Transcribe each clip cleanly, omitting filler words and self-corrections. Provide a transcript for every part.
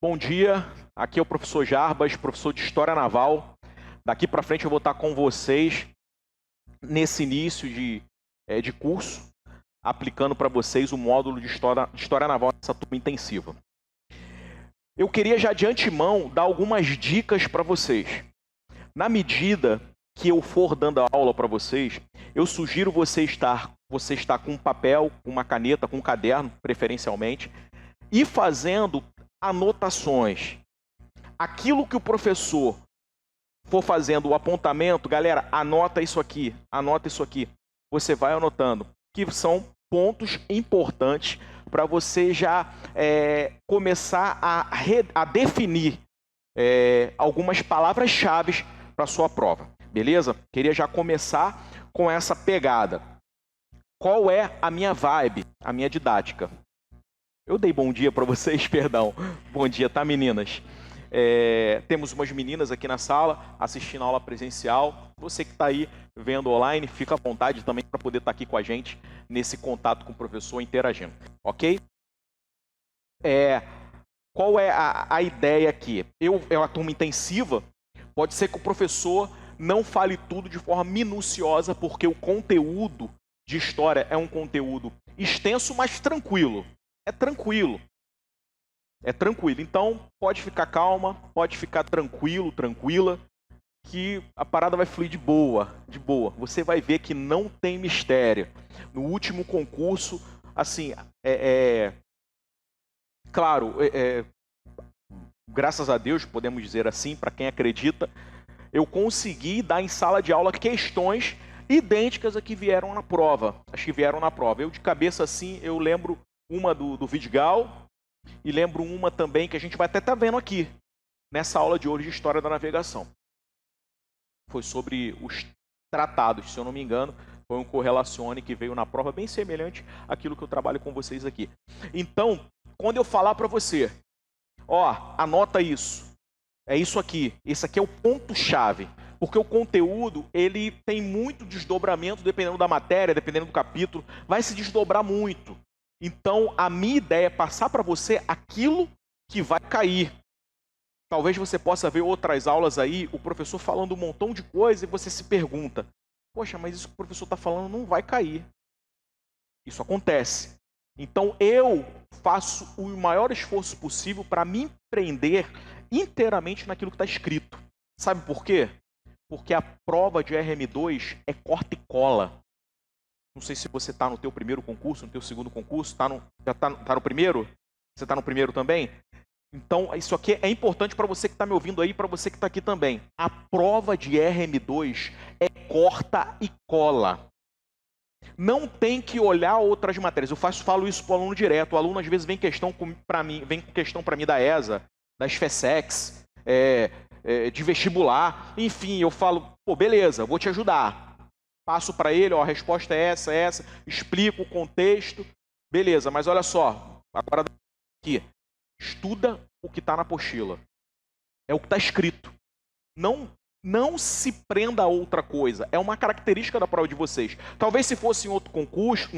Bom dia, aqui é o professor Jarbas, professor de História Naval. Daqui para frente eu vou estar com vocês nesse início de curso, aplicando para vocês o módulo de História Naval nessa turma intensiva. Eu queria já de antemão dar algumas dicas para vocês. Na medida que eu for dando a aula para vocês, eu sugiro você estar com um papel, com uma caneta, com um caderno, preferencialmente, e fazendo anotações. Aquilo que o professor for fazendo o apontamento, galera, anota isso aqui, anota isso aqui. Você vai anotando, que são pontos importantes para você já começar a definir algumas palavras-chave para a sua prova, beleza? Queria já começar com essa pegada. Qual é a minha vibe, a minha didática? Eu dei bom dia para vocês, perdão. Bom dia, tá, meninas? Temos umas meninas aqui na sala assistindo a aula presencial. Você que está aí vendo online, fica à vontade também para poder estar aqui com a gente nesse contato com o professor, interagindo, ok? Qual é a ideia aqui? É uma turma intensiva, pode ser que o professor não fale tudo de forma minuciosa, porque o conteúdo de história é um conteúdo extenso, mas tranquilo. É tranquilo. Então, pode ficar calma, pode ficar tranquilo, tranquila, que a parada vai fluir de boa, de boa. Você vai ver que não tem mistério. No último concurso, assim, claro, graças a Deus, podemos dizer assim, para quem acredita, eu consegui dar em sala de aula questões idênticas a que vieram na prova. As que vieram na prova. Eu, de cabeça, assim, eu lembro uma do Vidigal e lembro uma também que a gente vai até estar vendo aqui, nessa aula de hoje de História da Navegação. Foi sobre os tratados, se eu não me engano, foi um correlacione que veio na prova bem semelhante àquilo que eu trabalho com vocês aqui. Então, quando eu falar para você, anota isso, é isso aqui, esse aqui é o ponto-chave, porque o conteúdo, ele tem muito desdobramento, dependendo da matéria, dependendo do capítulo, vai se desdobrar muito. Então, a minha ideia é passar para você aquilo que vai cair. Talvez você possa ver outras aulas aí, o professor falando um montão de coisa e você se pergunta, poxa, mas isso que o professor está falando não vai cair. Isso acontece. Então, eu faço o maior esforço possível para me empreender inteiramente naquilo que está escrito. Sabe por quê? Porque a prova de RM2 é corta e cola. Não sei se você está no teu primeiro concurso, no teu segundo concurso, já está no primeiro? Você está no primeiro também? Então, isso aqui é importante para você que está me ouvindo aí, para você que está aqui também. A prova de RM2 é corta e cola. Não tem que olhar outras matérias. Eu falo isso para o aluno direto. O aluno às vezes vem com questão para mim da ESA, da SFSEX, de vestibular. Enfim, eu falo, beleza, vou te ajudar. Passo para ele, a resposta é essa, explico o contexto, beleza, mas olha só, agora aqui, estuda o que está na apostila, é o que está escrito, não se prenda a outra coisa, é uma característica da prova de vocês. Talvez se fosse em outro concurso,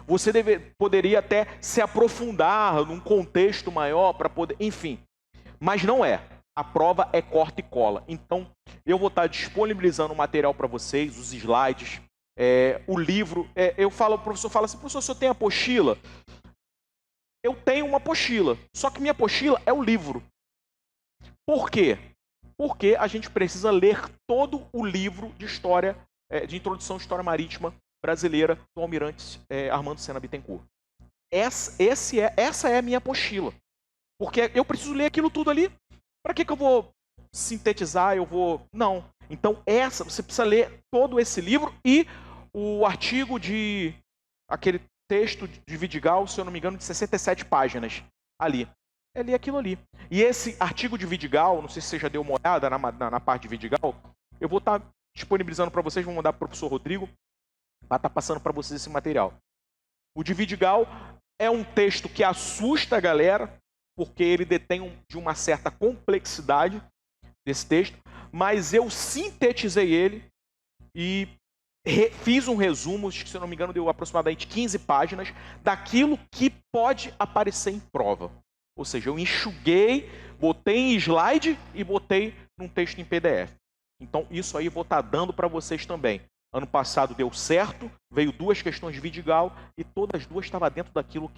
você poderia até se aprofundar num contexto maior para poder, enfim, mas não é. A prova é corta e cola. Então, eu vou estar disponibilizando o material para vocês, os slides, o livro. O professor fala assim, professor, o senhor tem apostila? Eu tenho uma apostila, só que minha apostila é o livro. Por quê? Porque a gente precisa ler todo o livro de história, de introdução à história marítima brasileira do almirante Armando Senna Bittencourt. Essa é a minha apostila. Porque eu preciso ler aquilo tudo ali. Para que eu vou sintetizar? Não. Então, você precisa ler todo esse livro e o artigo aquele texto de Vidigal, se eu não me engano, de 67 páginas ali. É ler aquilo ali. E esse artigo de Vidigal, não sei se você já deu uma olhada na parte de Vidigal, eu vou estar disponibilizando para vocês, vou mandar para o professor Rodrigo, vai estar passando para vocês esse material. O de Vidigal é um texto que assusta a galera, porque ele detém de uma certa complexidade desse texto, mas eu sintetizei ele e fiz um resumo, se eu não me engano deu aproximadamente 15 páginas, daquilo que pode aparecer em prova. Ou seja, eu enxuguei, botei em slide e botei num texto em PDF. Então, isso aí eu vou estar dando para vocês também. Ano passado deu certo, veio 2 questões de Vidigal e todas as 2 estavam dentro daquilo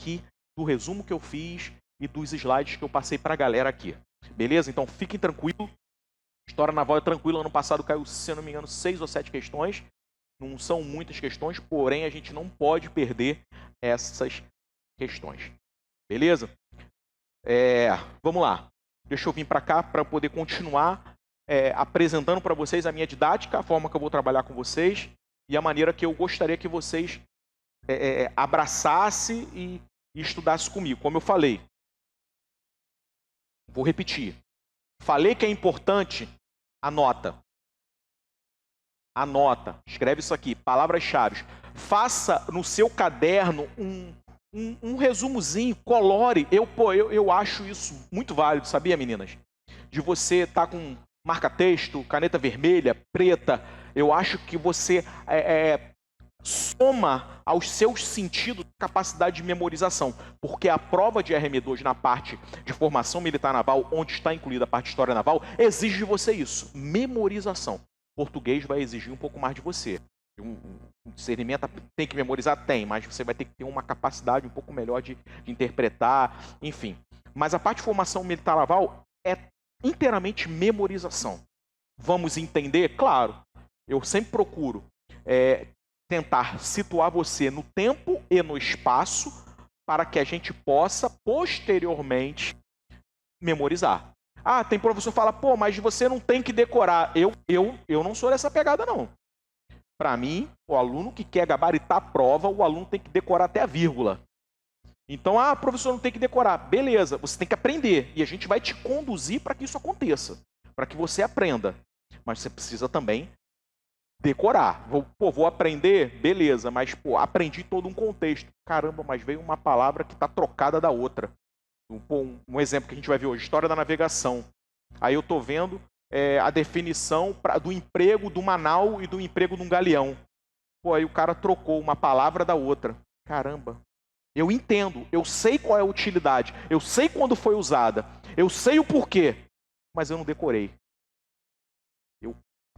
do resumo que eu fiz e dos slides que eu passei para a galera aqui. Beleza? Então, fiquem tranquilos. História naval é tranquila. Ano passado caiu, se eu não me engano, 6 ou 7 questões. Não são muitas questões, porém a gente não pode perder essas questões. Beleza? Vamos lá. Deixa eu vir para cá para poder continuar apresentando para vocês a minha didática, a forma que eu vou trabalhar com vocês e a maneira que eu gostaria que vocês abraçassem e estudassem comigo. Como eu falei, vou repetir. Falei que é importante, anota. Anota, escreve isso aqui, palavras-chave. Faça no seu caderno um resumozinho, colore. Eu acho isso muito válido, sabia, meninas? De você estar com marca-texto, caneta vermelha, preta. Eu acho que você soma aos seus sentidos capacidade de memorização. Porque a prova de RM2 na parte de formação militar naval, onde está incluída a parte de história naval, exige de você isso, memorização. Português vai exigir um pouco mais de você. Um discernimento tem que memorizar? Tem, mas você vai ter que ter uma capacidade um pouco melhor de interpretar, enfim. Mas a parte de formação militar naval é inteiramente memorização. Vamos entender? Claro. Eu sempre procuro tentar situar você no tempo e no espaço para que a gente possa, posteriormente, memorizar. Ah, tem professor que fala, pô, mas você não tem que decorar. Eu não sou dessa pegada, não. Para mim, o aluno que quer gabaritar a prova, o aluno tem que decorar até a vírgula. Então, professor não tem que decorar. Beleza, você tem que aprender. E a gente vai te conduzir para que isso aconteça. Para que você aprenda. Mas você precisa também decorar. Vou aprender? Beleza, mas aprendi todo um contexto. Caramba, mas veio uma palavra que está trocada da outra. Um exemplo que a gente vai ver hoje, história da navegação. Aí eu estou vendo a definição do emprego de uma nau e do emprego de um galeão. Aí o cara trocou uma palavra da outra. Caramba. Eu entendo, eu sei qual é a utilidade, eu sei quando foi usada, eu sei o porquê, mas eu não decorei.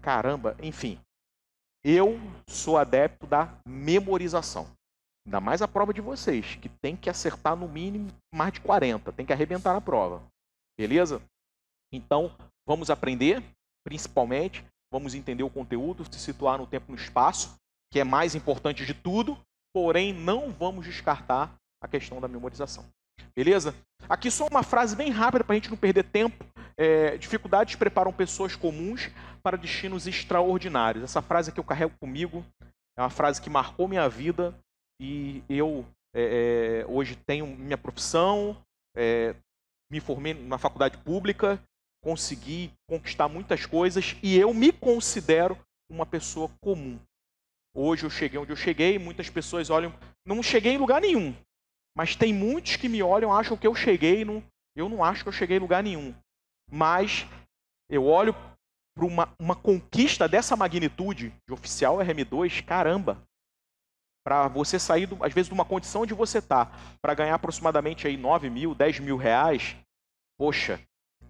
Caramba, enfim. Eu sou adepto da memorização. Ainda mais a prova de vocês, que tem que acertar no mínimo mais de 40, tem que arrebentar na prova. Beleza? Então, vamos aprender, principalmente, vamos entender o conteúdo, se situar no tempo e no espaço, que é mais importante de tudo, porém não vamos descartar a questão da memorização. Beleza? Aqui só uma frase bem rápida para a gente não perder tempo. Dificuldades preparam pessoas comuns para destinos extraordinários. Essa frase que eu carrego comigo é uma frase que marcou minha vida e eu hoje tenho minha profissão, me formei na faculdade pública, consegui conquistar muitas coisas e eu me considero uma pessoa comum. Hoje eu cheguei onde eu cheguei, muitas pessoas olham, não cheguei em lugar nenhum, mas tem muitos que me olham, acham que eu cheguei, eu não acho que eu cheguei em lugar nenhum. Mas eu olho para uma conquista dessa magnitude de oficial RM2, caramba, para você sair, às vezes, de uma condição onde você está, para ganhar aproximadamente aí 9 mil, 10 mil reais, poxa,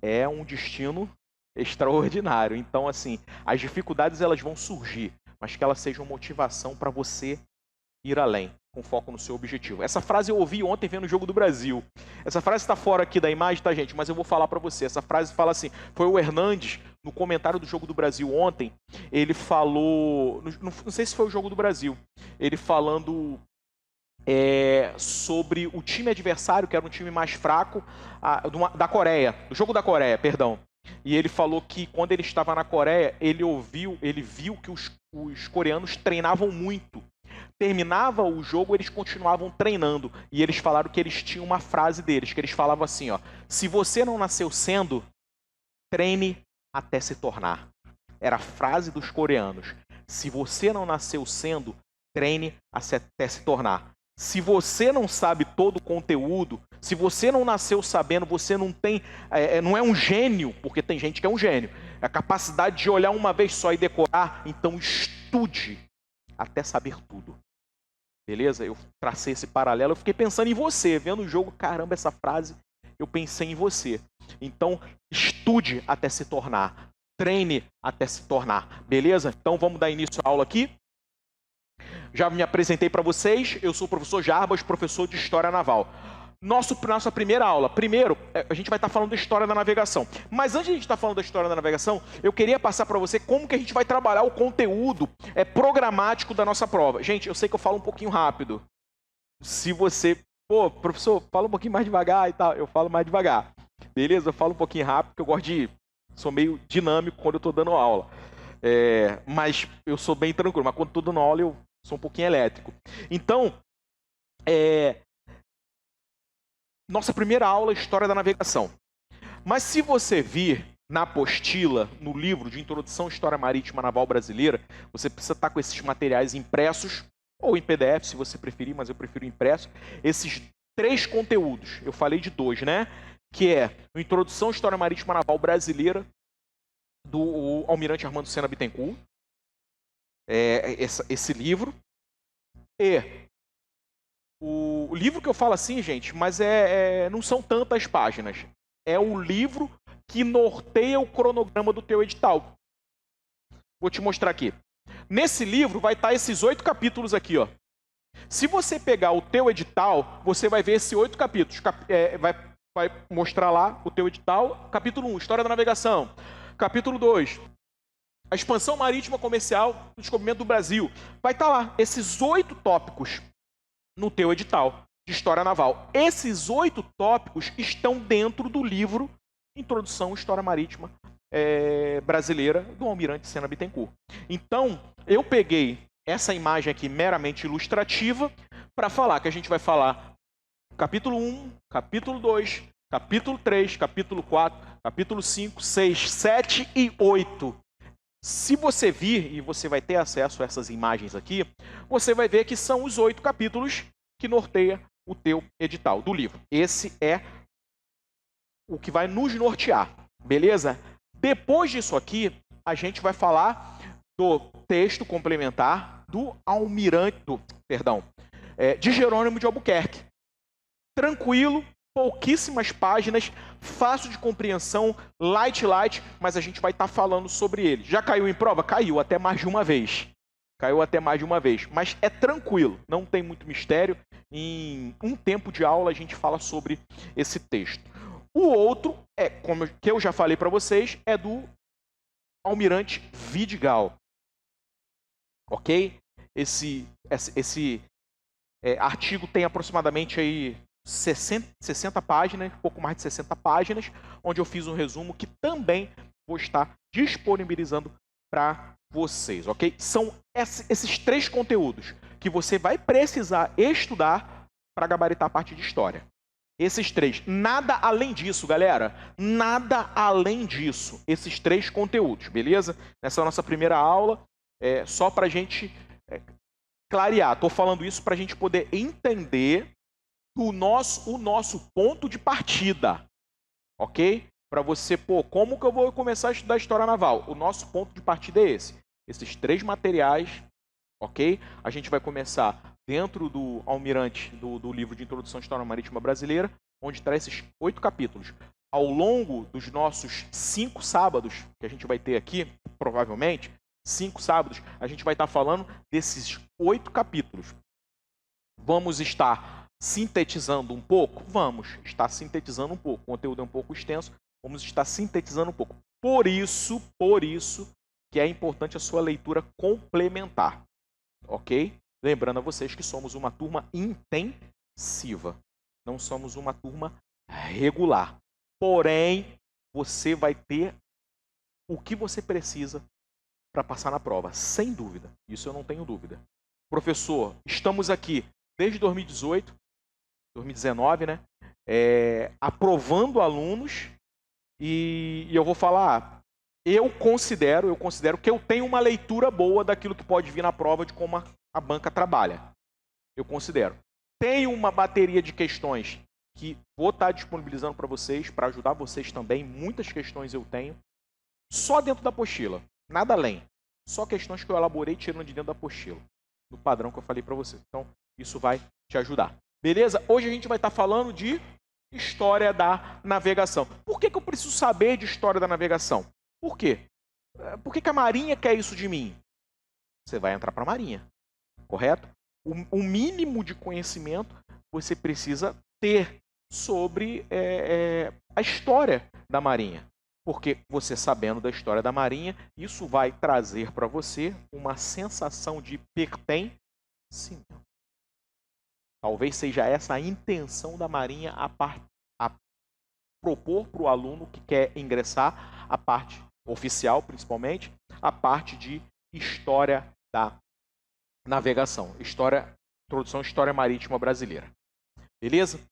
é um destino extraordinário. Então, assim, as dificuldades elas vão surgir, mas que elas sejam motivação para você ir além, com foco no seu objetivo. Essa frase eu ouvi ontem vendo o Jogo do Brasil. Essa frase está fora aqui da imagem, tá, gente? Mas eu vou falar para você. Essa frase fala assim, foi o Hernandes, no comentário do Jogo do Brasil ontem, ele falou, não sei se foi o Jogo do Brasil, ele falando sobre o time adversário, que era um time mais fraco, da Coreia, do Jogo da Coreia, perdão. E ele falou que quando ele estava na Coreia, ele viu que os coreanos treinavam muito. Terminava o jogo, eles continuavam treinando. E eles falaram que eles tinham uma frase deles, que eles falavam assim, ó, se você não nasceu sendo, treine até se tornar. Era a frase dos coreanos. Se você não nasceu sendo, treine até se tornar. Se você não sabe todo o conteúdo, se você não nasceu sabendo, você não tem, não é um gênio, porque tem gente que é um gênio, é a capacidade de olhar uma vez só e decorar, então estude até saber tudo. Beleza? Eu tracei esse paralelo, eu fiquei pensando em você, vendo o jogo, caramba, essa frase eu pensei em você. Então, estude até se tornar. Treine até se tornar. Beleza? Então, vamos dar início à aula aqui. Já me apresentei para vocês. Eu sou o professor Jarbas, professor de História Naval. Nossa primeira aula. Primeiro, a gente vai estar falando da história da navegação. Mas antes de a gente estar falando da história da navegação, eu queria passar para você como que a gente vai trabalhar o conteúdo programático da nossa prova. Gente, eu sei que eu falo um pouquinho rápido. Se você... Pô, professor, fala um pouquinho mais devagar e tal. Eu falo mais devagar. Beleza? Eu falo um pouquinho rápido, porque eu gosto de... Sou meio dinâmico quando eu estou dando aula. Mas eu sou bem tranquilo. Mas quando estou dando aula, eu sou um pouquinho elétrico. Então, nossa primeira aula é História da Navegação. Mas se você vir na apostila, no livro de Introdução à História Marítima Naval Brasileira, você precisa estar com esses materiais impressos, ou em PDF, se você preferir, mas eu prefiro impresso, esses 3 conteúdos. Eu falei de 2, né? Que é a Introdução à História Marítima Naval Brasileira, do Almirante Armando Senna Bittencourt, esse livro, e o livro que eu falo assim, gente, mas não são tantas páginas. É o livro que norteia o cronograma do teu edital. Vou te mostrar aqui. Nesse livro vai estar esses 8 capítulos aqui, ó. Se você pegar o teu edital, você vai ver esses 8 capítulos. Vai mostrar lá o teu edital. Capítulo 1, História da Navegação. Capítulo 2, a expansão marítima comercial do descobrimento do Brasil. Vai estar lá esses 8 tópicos no teu edital de História Naval. Esses 8 tópicos estão dentro do livro Introdução à História Marítima Brasileira, do Almirante Senna Bittencourt. Então, eu peguei essa imagem aqui meramente ilustrativa para falar que a gente vai falar capítulo 1, capítulo 2, capítulo 3, capítulo 4, capítulo 5, 6, 7 e 8. Se você vir, e você vai ter acesso a essas imagens aqui, você vai ver que são os 8 capítulos que norteia o teu edital do livro. Esse é o que vai nos nortear, beleza? Depois disso aqui, a gente vai falar do texto complementar de Jerônimo de Albuquerque. Tranquilo, pouquíssimas páginas, fácil de compreensão, light, mas a gente vai estar falando sobre ele. Já caiu em prova? Caiu até mais de uma vez. Mas é tranquilo, não tem muito mistério. Em um tempo de aula a gente fala sobre esse texto. O outro, como que eu já falei para vocês, é do Almirante Vidigal. Ok? Esse artigo tem aproximadamente aí 60 páginas, pouco mais de 60 páginas, onde eu fiz um resumo que também vou estar disponibilizando para vocês, ok? São esses 3 conteúdos que você vai precisar estudar para gabaritar a parte de história. Esses 3. Nada além disso, galera. Nada além disso. Esses 3 conteúdos, beleza? Nessa nossa primeira aula, só para a gente clarear. Estou falando isso para a gente poder entender o nosso ponto de partida, ok? Para você, como que eu vou começar a estudar História Naval? O nosso ponto de partida é esse. Esses 3 materiais, ok? A gente vai começar dentro do Almirante, do livro de Introdução à História Marítima Brasileira, onde traz esses 8 capítulos. Ao longo dos nossos 5 sábados, que a gente vai ter aqui, provavelmente, 5 sábados, a gente vai estar falando desses 8 capítulos. Vamos estar sintetizando um pouco? Vamos estar sintetizando um pouco. O conteúdo é um pouco extenso, vamos estar sintetizando um pouco. Por isso que é importante a sua leitura complementar, ok? Lembrando a vocês que somos uma turma intensiva, não somos uma turma regular. Porém, você vai ter o que você precisa para passar na prova, sem dúvida. Isso eu não tenho dúvida. Professor, estamos aqui desde 2018, 2019, né? Aprovando alunos e eu vou falar, eu considero que eu tenho uma leitura boa daquilo que pode vir na prova de como a banca trabalha. Eu considero. Tenho uma bateria de questões que vou estar disponibilizando para vocês, para ajudar vocês também. Muitas questões eu tenho, só dentro da apostila, nada além. Só questões que eu elaborei tirando de dentro da apostila, no padrão que eu falei para vocês. Então, isso vai te ajudar. Beleza? Hoje a gente vai estar falando de História da navegação. Por que eu preciso saber de história da navegação? Por quê? Por que a Marinha quer isso de mim? Você vai entrar para a Marinha, correto? O mínimo de conhecimento você precisa ter sobre a história da Marinha. Porque você sabendo da história da Marinha, isso vai trazer para você uma sensação de pertencimento. Talvez seja essa a intenção da Marinha a propor para o aluno que quer ingressar a parte oficial, principalmente, a parte de história da navegação. Introdução à História Marítima Brasileira. Beleza?